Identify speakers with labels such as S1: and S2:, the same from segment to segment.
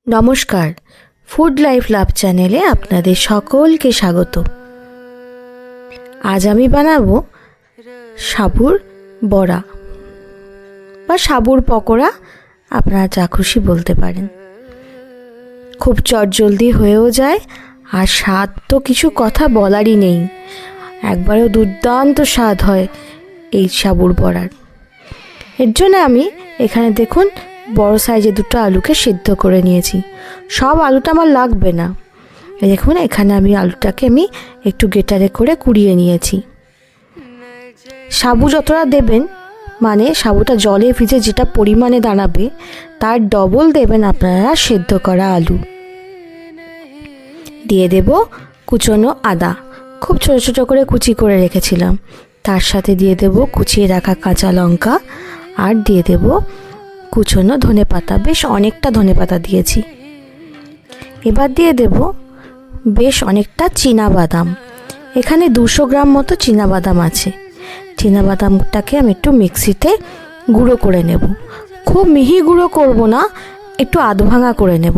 S1: নমস্কার, food life love চ্যানেলে আপনাদের সকলকে স্বাগত। আজ আমি বানাবো সাবুর বড়া বা সাবুর পকোড়া, আপনারা যা খুশি বলতে পারেন। খুব চটজলদি হয়েও যায়, আর স্বাদ তো কিছু কথা বলারই নেই। একবারেও দুর্দান্ত স্বাদ হয় এই সাবুর বড়ার। এর জন্য আমি এখানে দেখুন বড় সাইজে দুটো আলুকে সিদ্ধ করে নিয়েছি। সব আলুটা আমার লাগবে না। দেখুন এখানে আলুটাকে আমি একটু গ্রেটারে করে কুড়িয়ে নিয়েছি। সাবু যতটা দেবেন, মানে সাবুটা জলে ভিজে যেটা পরিমাণে দাঁড়াবে তার ডবল দেবেন আপনারা সেদ্ধ করা আলু। দিয়ে দেব কুচনো আদা, খুব ছোটো ছোটো করে কুচি করে রেখেছিলাম। তার সাথে দিয়ে দেব কুচিয়ে রাখা কাঁচা লঙ্কা, আর দিয়ে দেব কুচনো ধনেপাতা। বেশ অনেকটা ধনেপাতা দিয়েছি। এবার দিয়ে দেব বেশ অনেকটা চীনাবাদাম। এখানে 200 গ্রাম মতো চীনাবাদাম আছে। চীনাবাদামটাকে আমি একটু মিক্সিতে গুঁড়ো করে নেব। খুব মিহি গুঁড়ো করব না, একটু আধ ভাঙা করে নেব।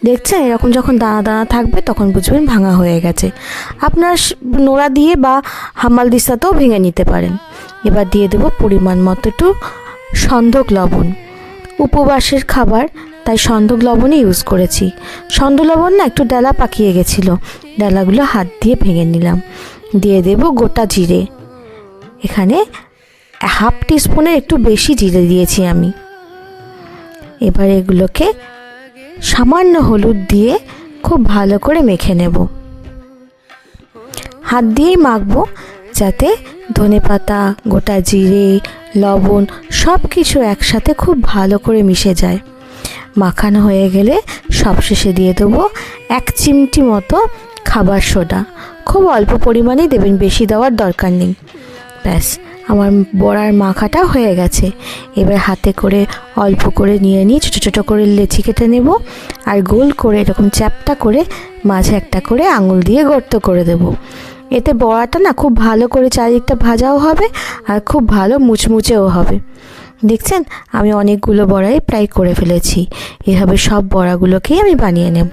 S1: দেখছেন এরকম যখন দানা দানা থাকবে তখন বুঝবেন ভাঙা হয়ে গেছে। আপনার নোড়া দিয়ে বা হামাল দিস্তাতেও ভেঙে নিতে পারেন। এবার দিয়ে দেব পরিমাণ মতো একটু সন্ধক লবণ। উপবাসের খাবার, তাই সন্ধক লবণই ইউজ করেছি। সন্ধক লবণ না একটু ডালা পাকিয়ে গেছিলো, ডালাগুলো হাত দিয়ে ভেঙে নিলাম। দিয়ে দেব গোটা জিরে। এখানে 1/2 টিস্পুনের একটু বেশি জিরে দিয়েছি আমি। এবার এগুলোকে সামান্য হলুদ দিয়ে খুব ভালো করে মেখে নেব। হাত দিয়েই মাখবো যাতে ধনেপাতা, গোটা জিরে, লবণ সব কিছু একসাথে খুব ভালো করে মিশে যায়। মাখানো হয়ে গেলে সবশেষে দিয়ে দেবো 1 চিমটি মতো খাবার সোডা। খুব অল্প পরিমাণেই দেবেন, বেশি দেওয়ার দরকার নেই। ব্যাস আমার বড়ার মাখাটা হয়ে গেছে। এবার হাতে করে অল্প করে নিয়ে ছোটো ছোটো করে লেচি কেটে নেব, আর গোল করে এরকম চ্যাপটা করে মাঝে একটা করে আঙুল দিয়ে গর্ত করে দেব। এতে বড়াটা না খুব ভালো করে চারিদিকটা ভাজাও হবে, আর খুব ভালো মুচমুচেও হবে। দেখছেন আমি অনেকগুলো বড়াই প্রায় করে ফেলেছি। এভাবে সব বড়াগুলোকেই আমি বানিয়ে নেব।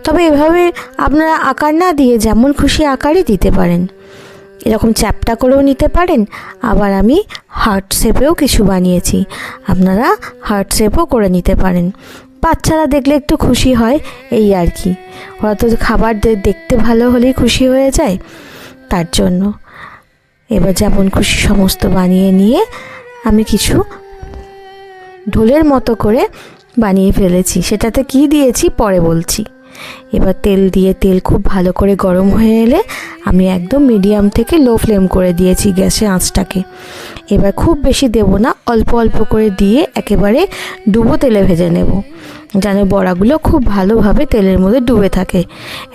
S1: তবে এভাবে আপনারা আকার না দিয়ে যেমন খুশি আকারই দিতে পারেন। এরকম চ্যাপটা করেও নিতে পারেন, আবার আমি হার্ট শেপেও কিছু বানিয়েছি, আপনারা হার্ট শেপও করে নিতে পারেন। বাচ্চারা দেখলে একটু খুশি হয়, এই আর কি। ওরা তো খাবার দেখতে ভালো হলেই খুশি হয়ে যায়, তার জন্য। এবার যেমন খুশি সমস্ত বানিয়ে নিয়ে আমি কিছু ঢোলের মতো করে বানিয়ে ফেলেছি। সেটাতে কি দিয়েছি পরে বলছি। এবার তেল দিয়ে, তেল খুব ভালো করে গরম হয়ে এলে আমি একদম মিডিয়াম থেকে লো ফ্লেম করে দিয়েছি গ্যাসের আঁচটাকে। এবার খুব বেশি দেব না, অল্প অল্প করে দিয়ে একেবারে ডুবো তেলে ভেজে নেব, যেন বড়াগুলো খুব ভালোভাবে তেলের মধ্যে ডুবে থাকে।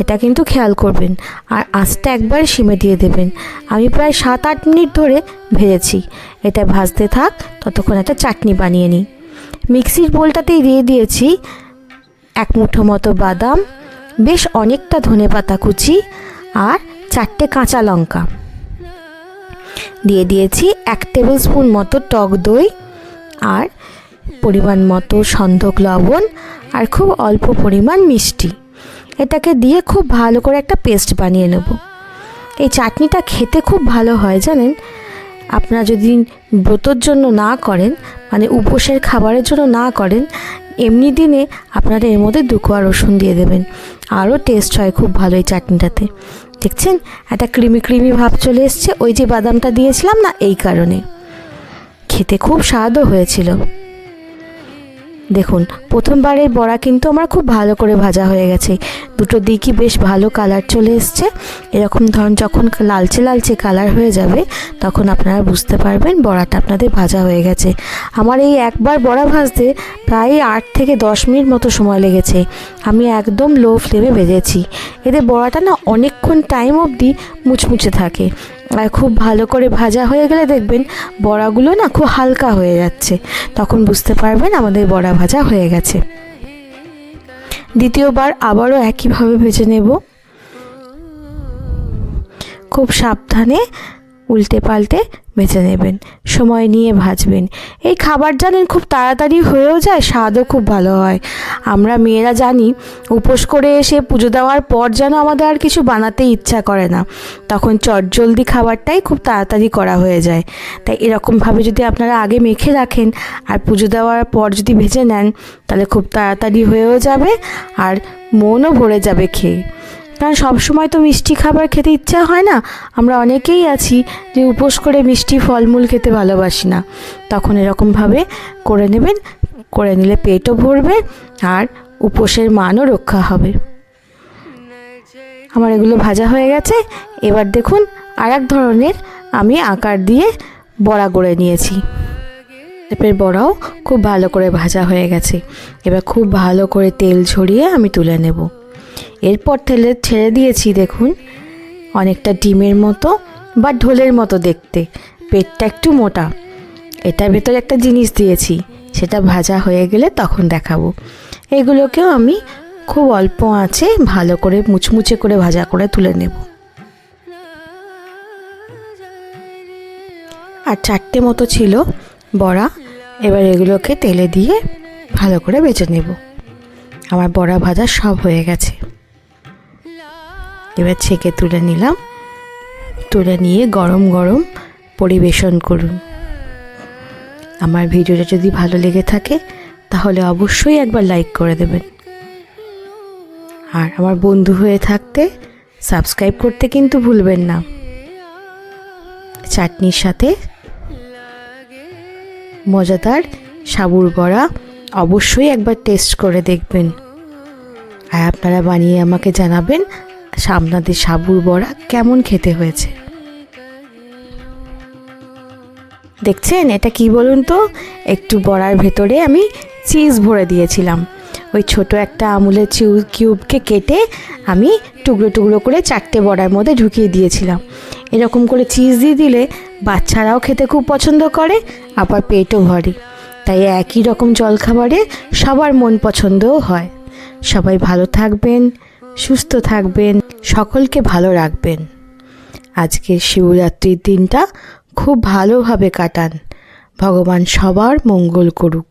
S1: এটা কিন্তু খেয়াল করবেন। আর আঁচটা একবার সিমে দিয়ে দেবেন। আমি প্রায় 7-8 মিনিট ধরে ভেজেছি। এটা ভাজতে থাক, ততক্ষণ একটা চাটনি বানিয়ে নিই। মিক্সির বোলটাতেই দিয়ে দিয়েছি 1 মুঠো মতো বাদাম, বেশ অনেকটা ধনেপাতা কুচি, আর 4টে কাঁচা লঙ্কা। দিয়ে দিয়েছি 1 টেবিল স্পুন মতো টক দই, আর পরিমাণ মতো সন্ধক লবণ, আর খুব অল্প পরিমাণ মিষ্টি। এটাকে দিয়ে খুব ভালো করে একটা পেস্ট বানিয়ে নেব। এই চাটনিটা খেতে খুব ভালো হয় জানেন। আপনারা যদি ব্রতর জন্য না করেন, মানে উপোসের খাবারের জন্য না করেন, এমনি দিনে আপনারা এর মধ্যে 2 কোয়া রসুন দিয়ে দেবেন, আরও টেস্ট হয় খুব ভালো এই চাটনিটাতে। দেখছেন একটা ক্রিমি ক্রিমি ভাব চলে এসছে, ওই যে বাদামটা দিয়েছিলাম না, এই কারণে। খেতে খুব স্বাদও হয়েছিল। দেখুন প্রথমবারের বড়া কিন্তু আমার খুব ভালো করে ভাজা হয়ে গেছে। দুটো দিকই বেশ ভালো কালার চলে এসছে। এরকম ধরুন যখন লালচে লালচে কালার হয়ে যাবে তখন আপনারা বুঝতে পারবেন বড়াটা আপনাদের ভাজা হয়ে গেছে। আমার এই একবার বড়া ভাজতে প্রায় 8 থেকে 10 মিনিট মতো সময় লেগেছে। আমি একদম লো ফ্লেমে ভেজেছি। এতে বড়াটা না অনেকক্ষণ টাইম অবধি মুচমুচে থাকে। আর খুব ভালো করে ভাজা হয়ে গেলে দেখবেন বড়াগুলো না খুব হালকা হয়ে যাচ্ছে, তখন বুঝতে পারবেন আমাদের বড়া ভাজা হয়ে গেছে। দ্বিতীয়বার আবারও একইভাবে ভেজে নেব। খুব সাবধানে উল্টে পাল্টে ভেজে নেবেন, সময় নিয়ে ভাজবেন। এই খাবার জানেন খুব তাড়াতাড়ি হয়েও যায়, স্বাদও খুব ভালো হয়। আমরা মেয়েরা জানি উপোস করে এসে পুজো দেওয়ার পর যেন আমাদের আর কিছু বানাতে ইচ্ছা করে না, তখন চটজলদি খাবারটাই খুব তাড়াতাড়ি করা হয়ে যায়। তাই এরকমভাবে যদি আপনারা আগে মেখে রাখেন আর পুজো দেওয়ার পর যদি ভেজে নেন, তাহলে খুব তাড়াতাড়ি হয়েও যাবে আর মনও ভরে যাবে খেয়ে। কারণ সবসময় তো মিষ্টি খাবার খেতে ইচ্ছা হয় না, আমরা অনেকেই আছি যে উপোস করে মিষ্টি ফলমূল খেতে ভালোবাসি না। তখন এরকমভাবে করে নেবেন, করে নিলে পেটও ভরবে আর উপোসের মানও রক্ষা হবে। আমার এগুলো ভাজা হয়ে গেছে। এবার দেখুন আর এক ধরনের আমি আকার দিয়ে বড়া গড়ে নিয়েছি। পেঁপের বড়াও খুব ভালো করে ভাজা হয়ে গেছে। এবার খুব ভালো করে তেল ঝরিয়ে আমি তুলে নেব। এরপর তেলে ছেড়ে দিয়েছি, দেখুন অনেকটা ডিমের মতো বা ঢোলের মতো দেখতে, পেটটা একটু মোটা। এটার ভেতরে একটা জিনিস দিয়েছি, সেটা ভাজা হয়ে গেলে তখন দেখাবো। এগুলোকেও আমি খুব অল্প আঁচে ভালো করে মুচমুচে করে ভাজা করে তুলে নেব। আর 4টে মতো ছিল বড়া। এবার এগুলোকে তেলে দিয়ে ভালো করে ভেজে নেব। আমার বড়া ভাজা সব হয়ে গেছে। এবার ছেঁকে তুলে নিলাম। তুলে নিয়ে গরম গরম পরিবেশন করুন। আমার ভিডিওটা যদি ভালো লেগে থাকে তাহলে অবশ্যই একবার লাইক করে দেবেন। আর আমার বন্ধু হয়ে থাকতে সাবস্ক্রাইব করতে কিন্তু ভুলবেন না। চাটনির সাথে মজাদার সাবুর বড়া অবশ্যই একবার টেস্ট করে দেখবেন। আর আপনারা বানিয়ে আমাকে জানাবেন আপনাদের সাবুর বড়া কেমন খেতে হয়েছে। দেখছেন এটা কি বলুন তো, একটু বড়ার ভেতরে আমি চিজ ভরে দিয়েছিলাম। ওই ছোট একটা আমুলের কিউবকে কেটে আমি টুকরো টুকরো করে 4টে বড়ার মধ্যে ঢুকিয়ে দিয়েছিলাম। এরকম করে চিজ দিয়ে দিলে বাচ্চারাও খেতে খুব পছন্দ করে, আবার পেটও ভরে। তাই একই রকম জলখাবারে সবার মন পছন্দও হয়। সবাই ভালো থাকবেন, সুস্থ থাকবেন, সকলকে ভালো রাখবেন। আজকের শিবরাত্রির দিনটা খুব ভালোভাবে কাটান। ভগবান সবার মঙ্গল করুক।